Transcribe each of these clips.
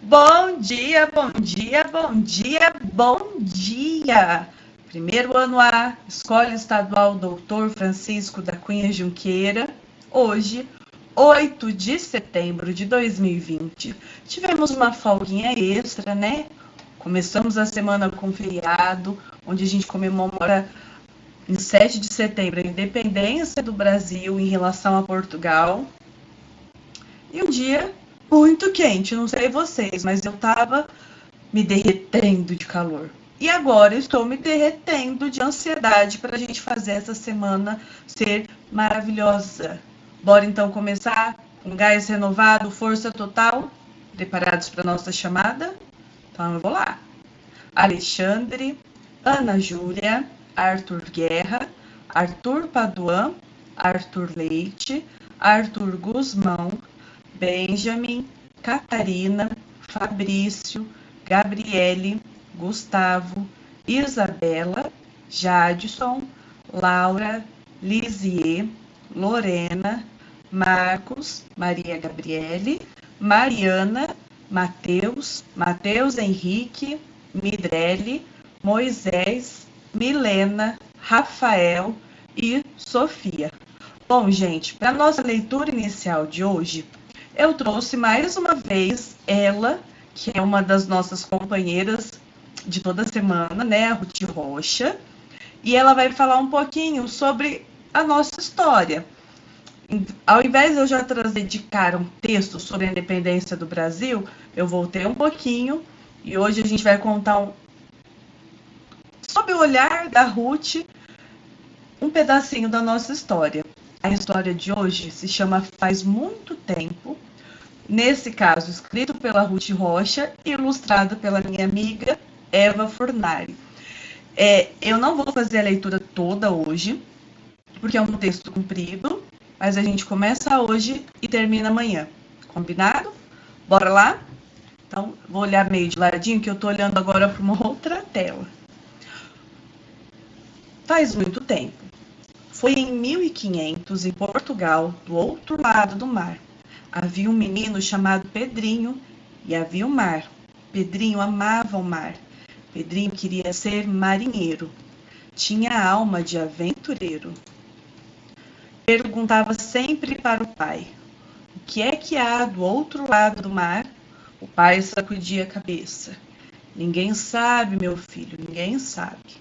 Bom dia, bom dia, bom dia, bom dia! Primeiro ano A, Escola Estadual Doutor Francisco da Cunha Junqueira. Hoje, 8 de setembro de 2020. Tivemos uma folguinha extra, né? Começamos a semana com feriado, onde a gente comemora em 7 de setembro a independência do Brasil em relação a Portugal. E um dia muito quente, não sei vocês, mas eu tava me derretendo de calor. E agora estou me derretendo de ansiedade para a gente fazer essa semana ser maravilhosa. Bora então começar com gás renovado, força total? Preparados para nossa chamada? Então eu vou lá. Alexandre, Ana Júlia, Arthur Guerra, Arthur Paduan, Arthur Leite, Arthur Guzmão, Benjamin, Catarina, Fabrício, Gabriele, Gustavo, Isabela, Jadson, Laura, Lisier, Lorena, Marcos, Maria Gabriele, Mariana, Matheus Henrique, Mirelle, Moisés, Milena, Rafael e Sofia. Bom, gente, para a nossa leitura inicial de hoje, eu trouxe mais uma vez ela, que é uma das nossas companheiras de toda semana, né, a Ruth Rocha, e ela vai falar um pouquinho sobre a nossa história. Ao invés de eu já trazer de cara um texto sobre a independência do Brasil, eu voltei um pouquinho e hoje a gente vai contar sob o olhar da Ruth, um pedacinho da nossa história. A história de hoje se chama Faz Muito Tempo, nesse caso escrito pela Ruth Rocha e ilustrado pela minha amiga Eva Furnari. Eu não vou fazer a leitura toda hoje, porque é um texto comprido, mas a gente começa hoje e termina amanhã. Combinado? Bora lá? Então, vou olhar meio de ladinho, que eu estou olhando agora para uma outra tela. Faz muito tempo. Foi em 1500, em Portugal, do outro lado do mar. Havia um menino chamado Pedrinho e havia o mar. Pedrinho amava o mar. Pedrinho queria ser marinheiro. Tinha a alma de aventureiro. Perguntava sempre para o pai: o que é que há do outro lado do mar? O pai sacudia a cabeça. Ninguém sabe, meu filho, ninguém sabe.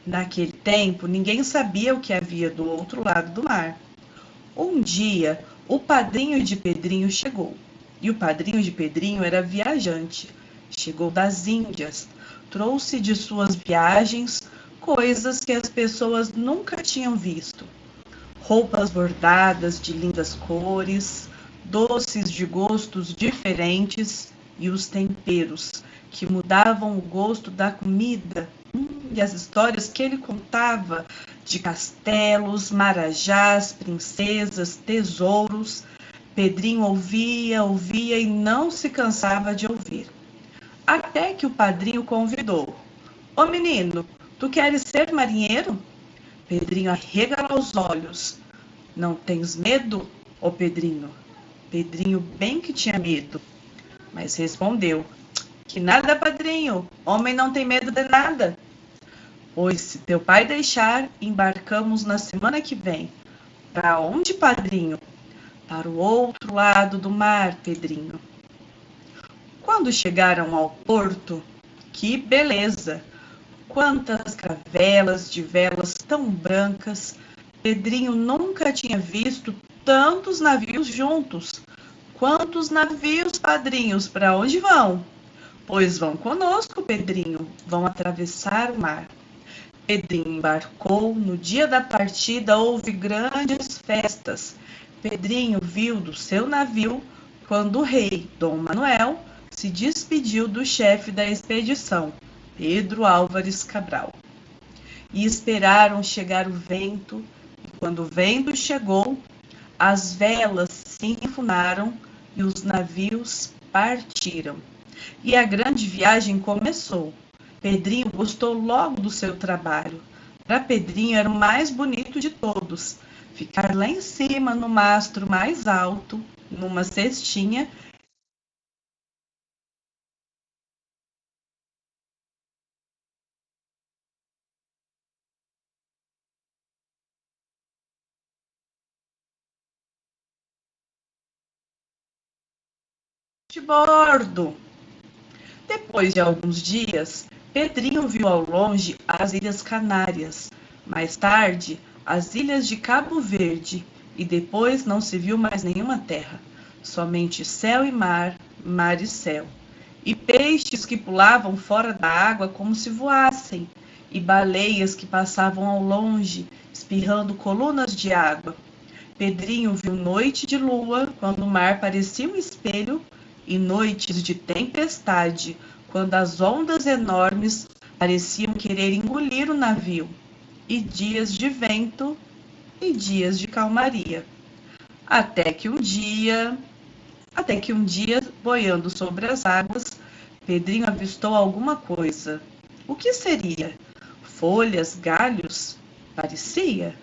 Naquele tempo, ninguém sabia o que havia do outro lado do mar. Um dia, o padrinho de Pedrinho chegou. E o padrinho de Pedrinho era viajante. Chegou das Índias. Trouxe de suas viagens coisas que as pessoas nunca tinham visto. Roupas bordadas de lindas cores, doces de gostos diferentes e os temperos que mudavam o gosto da comida. E as histórias que ele contava de castelos, marajás, princesas, tesouros. Pedrinho ouvia e não se cansava de ouvir. Até que o padrinho convidou: Ô menino, tu queres ser marinheiro? Pedrinho arregalou os olhos. Não tens medo, ô Pedrinho? Pedrinho bem que tinha medo, mas respondeu: que nada, padrinho, homem não tem medo de nada. Pois, se teu pai deixar, embarcamos na semana que vem. Para onde, padrinho? Para o outro lado do mar, Pedrinho. Quando chegaram ao porto, que beleza! Quantas caravelas de velas tão brancas! Pedrinho nunca tinha visto tantos navios juntos. Quantos navios, padrinhos, para onde vão? Pois vão conosco, Pedrinho, vão atravessar o mar. Pedrinho embarcou, no dia da partida houve grandes festas. Pedrinho viu do seu navio quando o rei, Dom Manuel, se despediu do chefe da expedição, Pedro Álvares Cabral. E esperaram chegar o vento, e quando o vento chegou, as velas se enfunaram e os navios partiram. E a grande viagem começou. Pedrinho gostou logo do seu trabalho. Para Pedrinho era o mais bonito de todos. Ficar lá em cima, no mastro mais alto, numa cestinha, de bordo. Depois de alguns dias, Pedrinho viu ao longe as Ilhas Canárias, mais tarde as ilhas de Cabo Verde, e depois não se viu mais nenhuma terra, somente céu e mar, mar e céu, e peixes que pulavam fora da água como se voassem, e baleias que passavam ao longe, espirrando colunas de água. Pedrinho viu noite de lua, quando o mar parecia um espelho, e noites de tempestade, quando as ondas enormes pareciam querer engolir o navio, e dias de vento e dias de calmaria. Até que um dia, boiando sobre as águas, Pedrinho avistou alguma coisa. O que seria? Folhas, galhos? Parecia.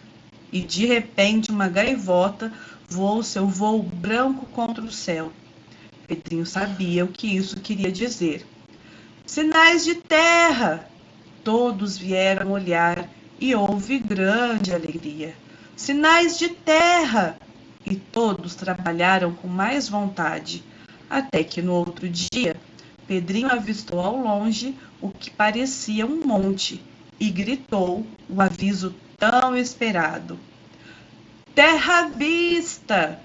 E de repente uma gaivota voou seu voo branco contra o céu. Pedrinho sabia o que isso queria dizer. Sinais de terra! Todos vieram olhar e houve grande alegria. Sinais de terra! E todos trabalharam com mais vontade, até que no outro dia, Pedrinho avistou ao longe o que parecia um monte e gritou o aviso tão esperado. Terra à vista!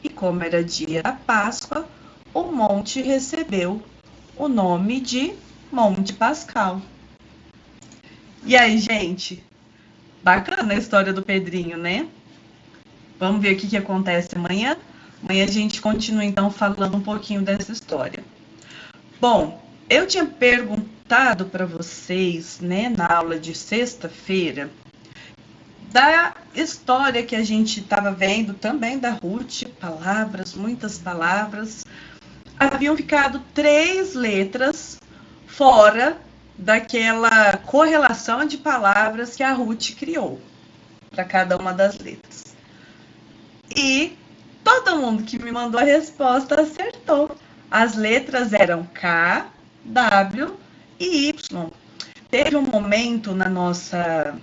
E como era dia da Páscoa, o monte recebeu o nome de Monte Pascal. E aí, gente? Bacana a história do Pedrinho, né? Vamos ver o que acontece amanhã? Amanhã a gente continua, então, falando um pouquinho dessa história. Bom, eu tinha perguntado para vocês, né, na aula de sexta-feira, da história que a gente estava vendo também da Ruth, palavras, muitas palavras. Haviam ficado 3 letras fora daquela correlação de palavras que a Ruth criou para cada uma das letras. E todo mundo que me mandou a resposta acertou. As letras eram K, W e Y. Teve um momento na nossa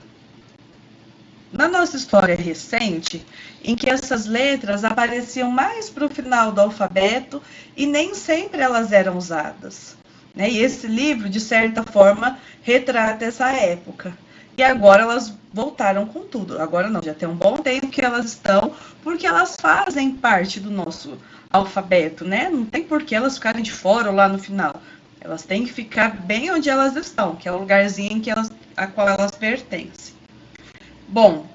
história recente em que essas letras apareciam mais para o final do alfabeto e nem sempre elas eram usadas. E esse livro, de certa forma, retrata essa época. E agora elas voltaram com tudo. Agora não, já tem um bom tempo que elas estão, porque elas fazem parte do nosso alfabeto, né? Não tem por que elas ficarem de fora ou lá no final. Elas têm que ficar bem onde elas estão, que é o lugarzinho em que a qual elas pertencem. Bom,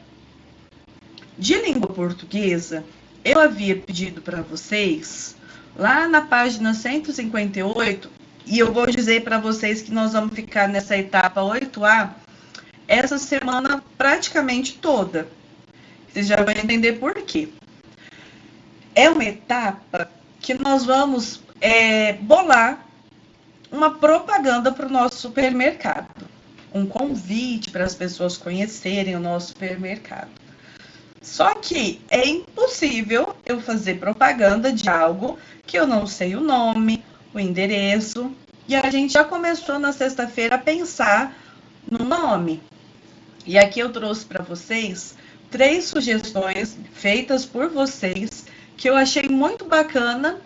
de língua portuguesa, eu havia pedido para vocês, lá na página 158, e eu vou dizer para vocês que nós vamos ficar nessa etapa 8A, essa semana praticamente toda. Vocês já vão entender por quê. É uma etapa que nós vamos bolar uma propaganda para o nosso supermercado. Um convite para as pessoas conhecerem o nosso supermercado. Só que é impossível eu fazer propaganda de algo que eu não sei o nome, o endereço. E a gente já começou na sexta-feira a pensar no nome. E aqui eu trouxe para vocês 3 sugestões feitas por vocês que eu achei muito bacana.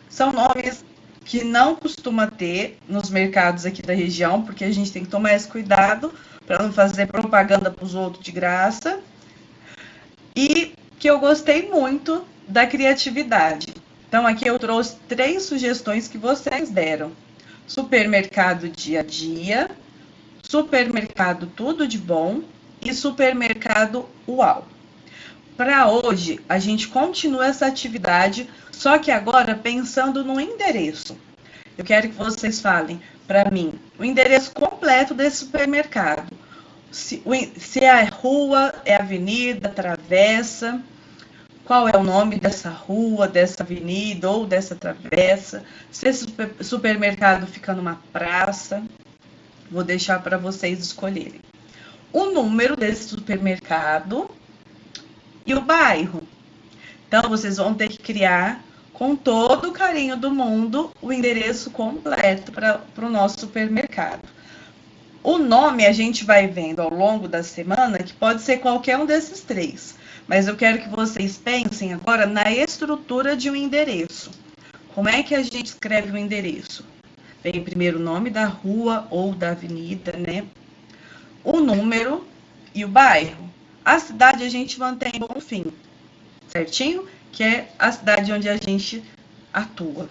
São nomes que não costuma ter nos mercados aqui da região, porque a gente tem que tomar esse cuidado para não fazer propaganda para os outros de graça. E que eu gostei muito da criatividade. Então, aqui eu trouxe 3 sugestões que vocês deram. Supermercado Dia a Dia, Supermercado Tudo de Bom e Supermercado Uau. Para hoje, a gente continua essa atividade, só que agora pensando no endereço. Eu quero que vocês falem para mim o endereço completo desse supermercado. Se é rua, é avenida, travessa, qual é o nome dessa rua, dessa avenida ou dessa travessa, se esse supermercado fica numa praça, vou deixar para vocês escolherem. O número desse supermercado e o bairro. Então, vocês vão ter que criar, com todo o carinho do mundo, o endereço completo para o nosso supermercado. O nome a gente vai vendo ao longo da semana, que pode ser qualquer um desses 3. Mas eu quero que vocês pensem agora na estrutura de um endereço. como é que a gente escreve o endereço? Vem primeiro o nome da rua ou da avenida, né? O número e o bairro. A cidade a gente mantém Bonfim, certinho? Que é a cidade onde a gente atua.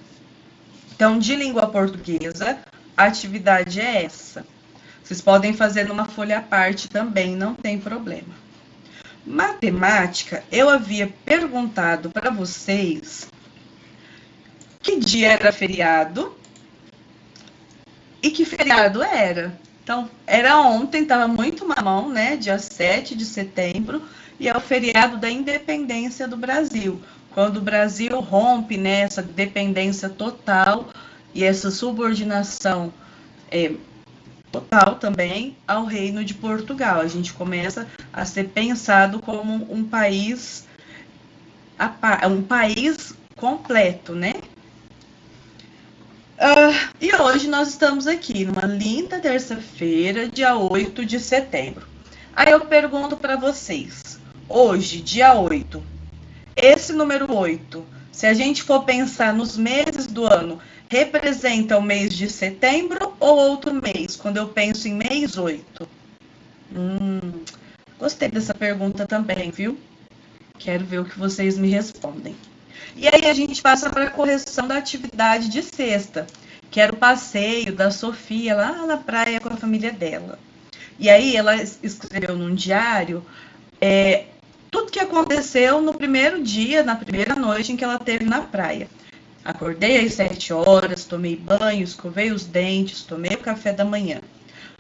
Então, de língua portuguesa, a atividade é essa. Vocês podem fazer numa folha à parte também, não tem problema. Matemática, eu havia perguntado para vocês que dia era feriado e que feriado era. Então, era ontem, estava muito mamão, né? Dia 7 de setembro, e é o feriado da independência do Brasil. Quando o Brasil rompe, né, essa dependência total e essa subordinação total também ao Reino de Portugal. A gente começa a ser pensado como um país completo, né? E hoje nós estamos aqui numa linda terça-feira, dia 8 de setembro. Aí eu pergunto para vocês, hoje, dia 8, esse número 8, se a gente for pensar nos meses do ano, representa o mês de setembro ou outro mês, quando eu penso em mês 8? Gostei dessa pergunta também, viu? Quero ver o que vocês me respondem. E aí a gente passa para a correção da atividade de sexta, que era o passeio da Sofia lá na praia com a família dela. E aí ela escreveu num diário tudo que aconteceu no primeiro dia, na primeira noite em que ela esteve na praia. Acordei às 7 horas, tomei banho, escovei os dentes, tomei o café da manhã.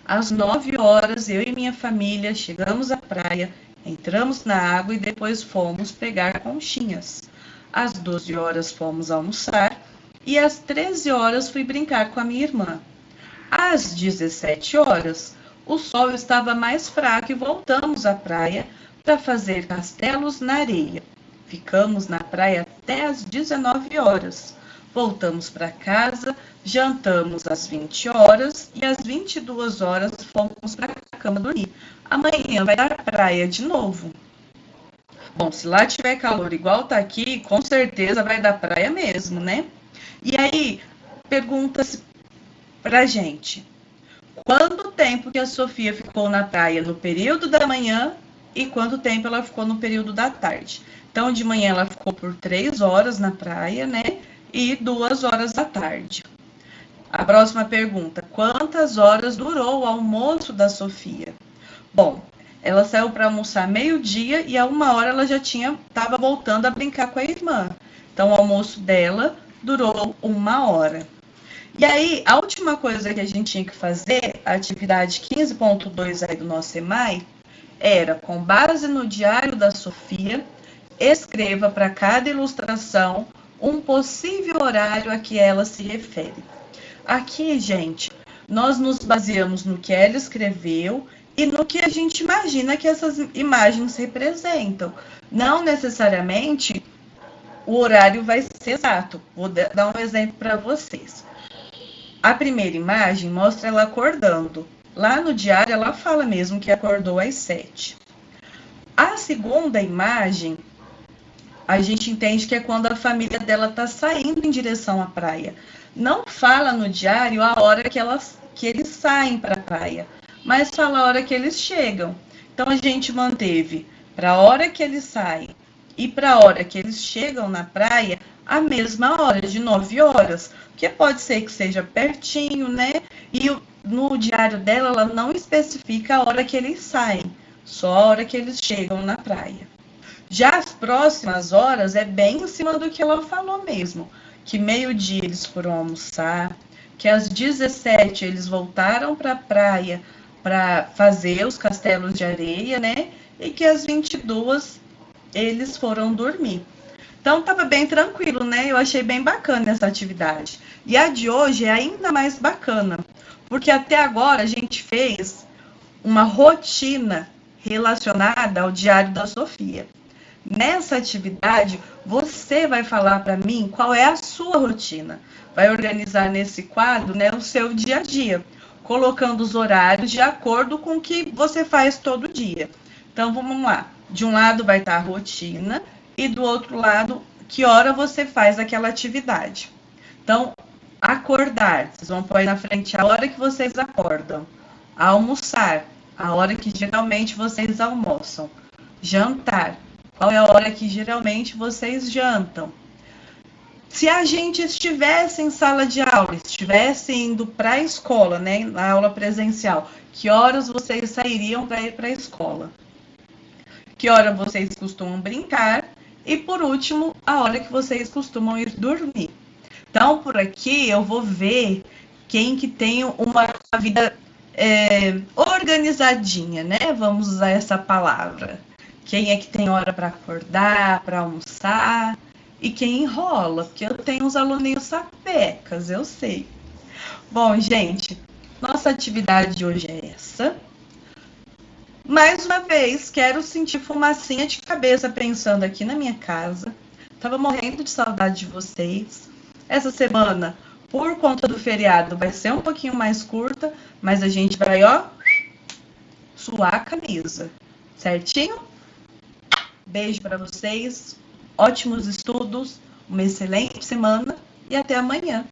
Às 9 horas, eu e minha família chegamos à praia, entramos na água e depois fomos pegar conchinhas. Às 12 horas fomos almoçar e às 13 horas fui brincar com a minha irmã. Às 17 horas, o sol estava mais fraco e voltamos à praia para fazer castelos na areia. Ficamos na praia até às 19 horas. Voltamos para casa, jantamos às 20 horas e às 22 horas fomos para a cama dormir. Amanhã vai dar praia de novo. Bom, se lá tiver calor igual tá aqui, com certeza vai dar praia mesmo, né? E aí, pergunta-se pra gente, quanto tempo que a Sofia ficou na praia no período da manhã e quanto tempo ela ficou no período da tarde? Então, de manhã ela ficou por 3 horas na praia, né? E 2 horas da tarde. A próxima pergunta, quantas horas durou o almoço da Sofia? Bom, ela saiu para almoçar meio-dia e a 1 hora ela já estava voltando a brincar com a irmã. Então, o almoço dela durou 1 hora. E aí, a última coisa que a gente tinha que fazer, a atividade 15.2 aí do nosso EMAI, era, com base no diário da Sofia, escreva para cada ilustração um possível horário a que ela se refere. Aqui, gente, nós nos baseamos no que ela escreveu e no que a gente imagina que essas imagens representam. Não necessariamente o horário vai ser exato. Vou dar um exemplo para vocês. A primeira imagem mostra ela acordando. Lá no diário ela fala mesmo que acordou às 7. A segunda imagem, a gente entende que é quando a família dela está saindo em direção à praia. Não fala no diário a hora que eles saem para a praia, mas fala a hora que eles chegam. Então, a gente manteve para a hora que eles saem e para a hora que eles chegam na praia a mesma hora, de 9 horas, porque pode ser que seja pertinho, né? E no diário dela, ela não especifica a hora que eles saem, só a hora que eles chegam na praia. Já as próximas horas é bem em cima do que ela falou mesmo, que meio-dia eles foram almoçar, que às 17 eles voltaram para a praia para fazer os castelos de areia, né? E que às 22 eles foram dormir. Então, estava bem tranquilo, né? Eu achei bem bacana essa atividade. E a de hoje é ainda mais bacana, porque até agora a gente fez uma rotina relacionada ao diário da Sofia. Nessa atividade, você vai falar para mim qual é a sua rotina. Vai organizar nesse quadro, né, o seu dia a dia, colocando os horários de acordo com o que você faz todo dia. Então, vamos lá. De um lado vai estar a rotina e do outro lado, que hora você faz aquela atividade. Então, acordar, vocês vão pôr aí na frente a hora que vocês acordam. Almoçar, a hora que geralmente vocês almoçam. Jantar, qual é a hora que geralmente vocês jantam? Se a gente estivesse em sala de aula, estivesse indo para a escola, né, na aula presencial, que horas vocês sairiam para ir para a escola? Que hora vocês costumam brincar? E por último, a hora que vocês costumam ir dormir. Então, por aqui eu vou ver quem que tem uma vida organizadinha, né? Vamos usar essa palavra. Quem é que tem hora para acordar, para almoçar e quem enrola, porque eu tenho uns aluninhos sapecas, eu sei. Bom, gente, nossa atividade de hoje é essa. Mais uma vez, quero sentir fumacinha de cabeça pensando aqui na minha casa. Tava morrendo de saudade de vocês. Essa semana, por conta do feriado, vai ser um pouquinho mais curta, mas a gente vai, ó, suar a camisa. Certinho? Beijo para vocês, ótimos estudos, uma excelente semana e até amanhã.